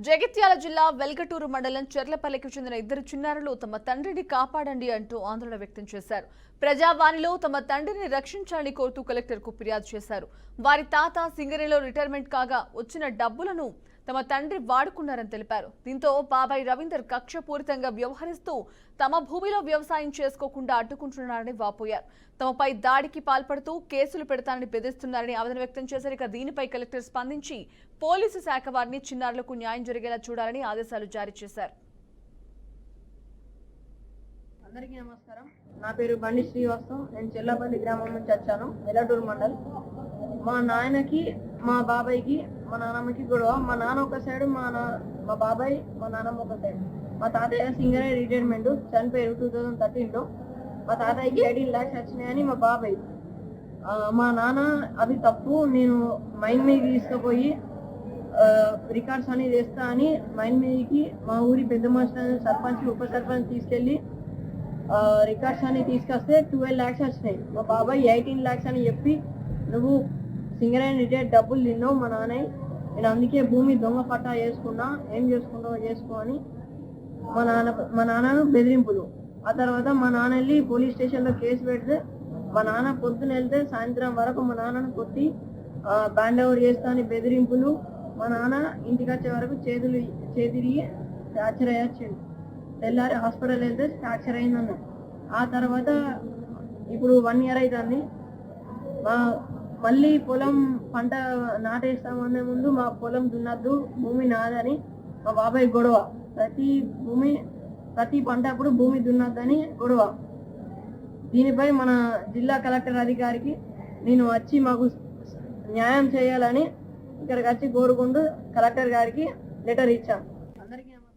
జగిత్యాల జిల్లా వెల్గటూరు మండలం చెర్లపల్లికి చెందిన ఇద్దరు చిన్నారులు తమ తండ్రిని కాపాడండి అంటూ ఆందోళన వ్యక్తం చేశారు. ప్రజావాణిలో తమ తండ్రిని రక్షించాలని కోరుతూ కలెక్టర్కు ఫిర్యాదు చేశారు. వారి తాత సింగరేణిలో రిటైర్మెంట్ కాగా వచ్చిన డబ్బులను తమ తండ్రి వాడుకున్నారని తెలిపారు. దీంతో బాబాయ్ రవీందర్ కక్షపూరితంగా వ్యవహరిస్తూ తమ భూమిలో వ్యవసాయం చేసుకోకుండా అడ్డుకుంటున్నారని వాపోయారు. తమపై దాడికి పాల్పడుతూ కేసులు పెడతానని బెదిరిస్తున్నారని ఆవేదన వ్యక్తం చేశారు. ఇక దీనిపై కలెక్టర్ స్పందించి పోలీసు శాఖ వారిని చిన్నారులకు న్యాయం జరిగేలా చూడాలని ఆదేశాలు జారీ చేశారు. అందరికీ నమస్కారం. నా పేరు బండి శ్రీవాస్తవ్. నేను చెర్లపల్లి గ్రామం నుంచి వచ్చాను, వెల్లటూరు మండల్. మా నాయనకి మా బాబాయ్కి మా నాన్నమ్మకి గొడవ. మా నాన్న ఒక సైడ్, మా బాబాయ్ మా నాన్నమ్మ ఒక సైడ్. మా తాతయ్య సింగరేణి రిటైర్మెంట్, చనిపోయారు 2013లో. మా తాతయ్యకి 18 lakhs వచ్చినాయని మా బాబాయ్. మా నాన్న అది తప్పు, నేను మైన్ మీద తీసుకుపోయి రికార్డ్స్ అని చేస్తా అని మైన్ మీదకి మా ఊరి పెద్ద మనుషులు, సర్పంచ్, ఉప సర్పంచ్ తీసుకెళ్ళి రికార్డ్స్ అని తీసుకొస్తే 12 lakhs వచ్చినాయి. మా బాబాయ్ 18 lakhs అని చెప్పి, నువ్వు సింగరేణి రిటైర్ డబ్బులు తిన్నావు మా నాన్నయ్య, నేను అందుకే భూమి దొంగ పట్టా చేసుకున్నా, ఏం చేసుకుంటావో చేసుకో అని మా నాన్నను బెదిరింపులు. ఆ తర్వాత మా నాన్న వెళ్ళి పోలీస్ స్టేషన్లో కేసు పెడితే, మా నాన్న పొద్దున వెళ్తే సాయంత్రం వరకు మా నాన్నను కొట్టి బ్యాండ్ ఓవర్ చేస్తా అని బెదిరింపులు. మా నాన్న ఇంటికి వచ్చే వరకు చేతిరిగి ఫ్రాక్చర్ అయ్యొచ్చింది. తెల్లారి హాస్పిటల్ వెళ్తే ఫ్రాక్చర్ అయిందన్న. ఆ తర్వాత ఇప్పుడు 1 year అవుతుంది. మళ్ళీ పొలం పంట నాటేస్తామనే ముందు మా పొలం దున్నద్దు, భూమి నాదని మా బాబాయ్ గొడవ. ప్రతి పంట అప్పుడు భూమి దున్నద్దని గొడవ. దీనిపై మన జిల్లా కలెక్టర్ అధికారికి నేను వచ్చి మాకు న్యాయం చేయాలని ఇక్కడికి వచ్చి కోరుకుంటూ కలెక్టర్ గారికి లెటర్ ఇచ్చాను.